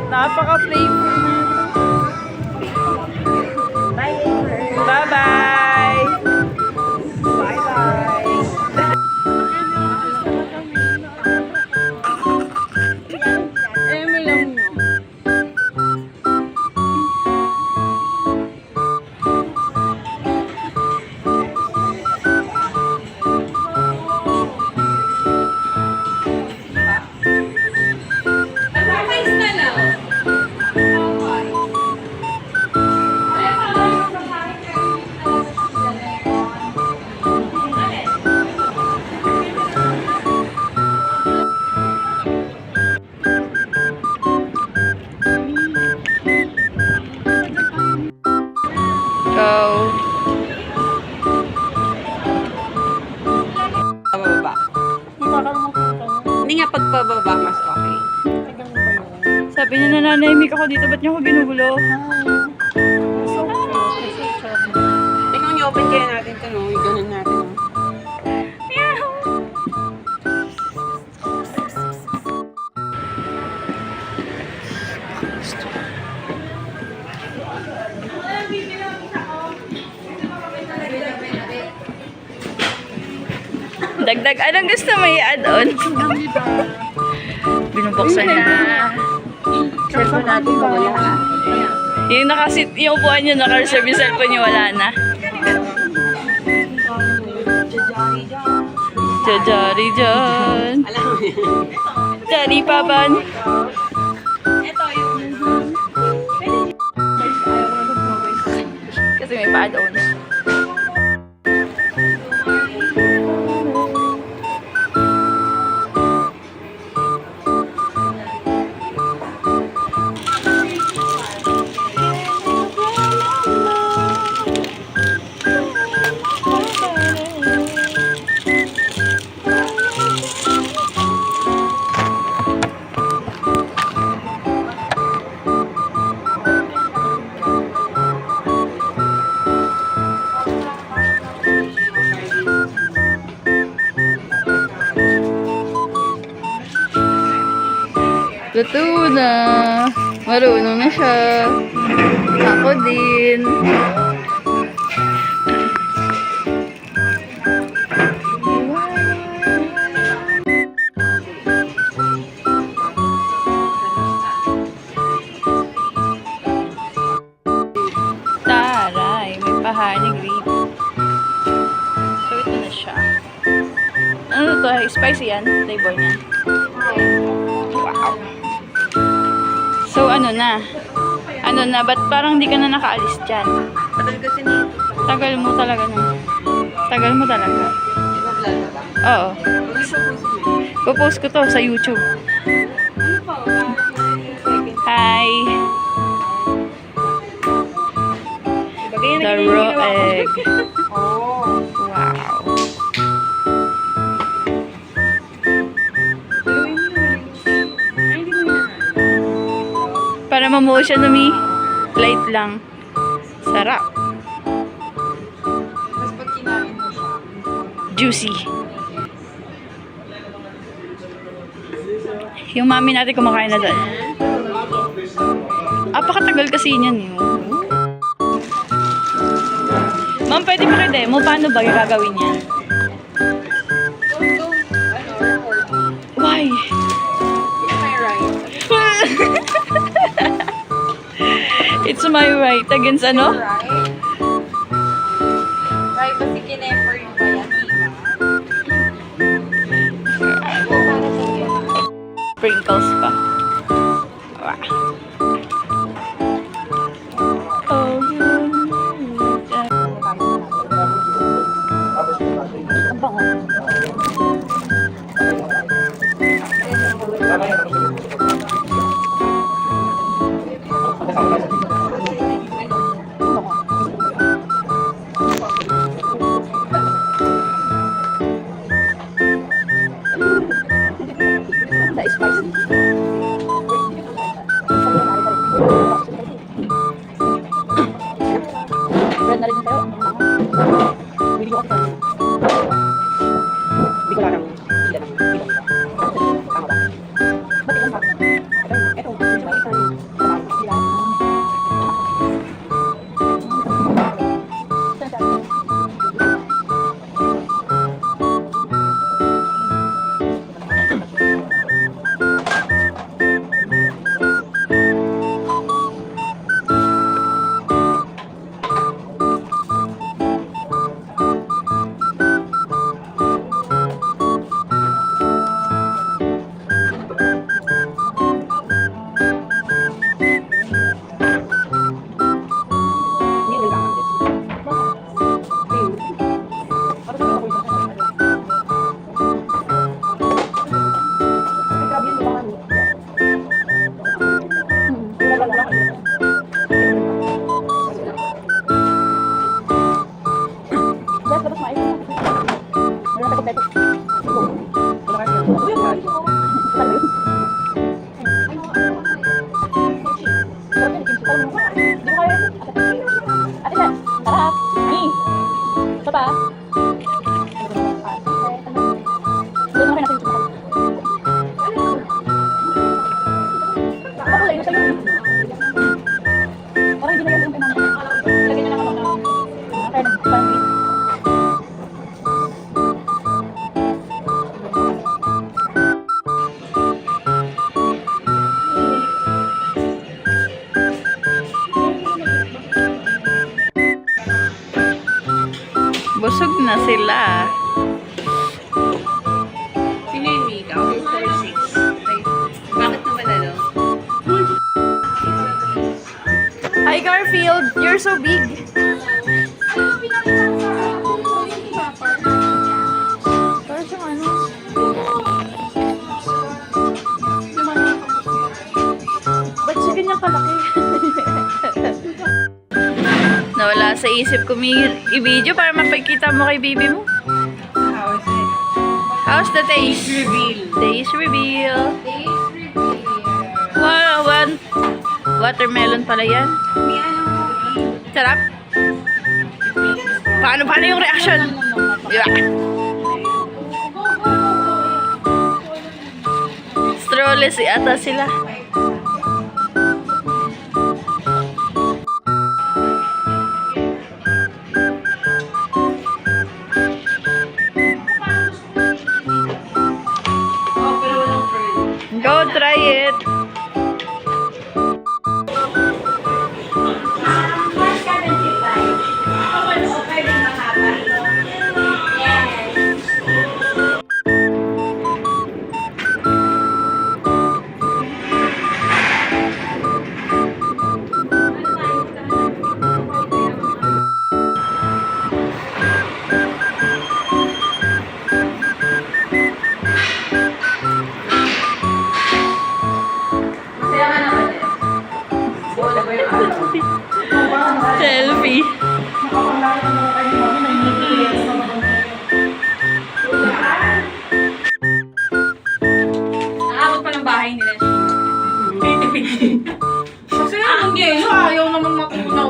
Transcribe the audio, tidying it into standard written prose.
Napaka-playful na. Bye-bye! Bye-bye! Eme lang mo. Pababa. Hindi nga pagpababa mas okay. Sabi niya nananahimik ako dito, ba't niya ako ginugulo? Tingnan niyo, open kaya natin ito, no? Ganun natin. Dagdag, anong gusto mo i-add-on? Binubuksan na. Cellphone natin wala. Yung nakasit, yung upuan nyo, naka-reserve yung cellphone nyo, wala na. Jajari dyan. Jari paban. Ito yung... Kasi may pa-add-on. Luto na. Marunong na siya. Ako din. Taray, may pahani grape. So ito na siya. Ano to? Spicy yan? Flavor niya. Wow. So, ano na? Ano na? Ba't parang hindi ka na nakaalis dyan? Tagal mo talaga na. Tagal mo talaga. Oo. Popost ko to sa YouTube. Hi! The raw egg. Wow. Para mamuo siya numi. Light lang. Sarap. Tapos pag kinain mo siya, juicy. Yung mami natin kumakain na doon. Apakatagal kasi niyan eh. Ma'am, pwede pa demo. Paano ba gagawin yan? Why? It's my right against ano? Right, kasi kinemper yung bayan. Sprinkles pa. Wow. Oh, ang bango. Spicy. Busog na sila. Sino yung Mika? Okay, 46. Ay, bakit naman ano? Hi Garfield, you're so big. Para siyang ano? Ba't siya ganyan kalaki? Nawala sa isip ko i-video para mapagkita mo kay baby mo. How is it? How's the taste? Reveal. Taste reveal. Taste reveal. Wow, watermelon pala yan. May ano? Sarap. Paano yung reaction? Yeah. Strawless ata sila. Oh, pero walang pearl. Go try it. Masaya ka naman eh. Wala ba yung ano? Selfie. Nakakot pa ng bahay nila. Kasi anong yelo? Ayaw naman matunaw.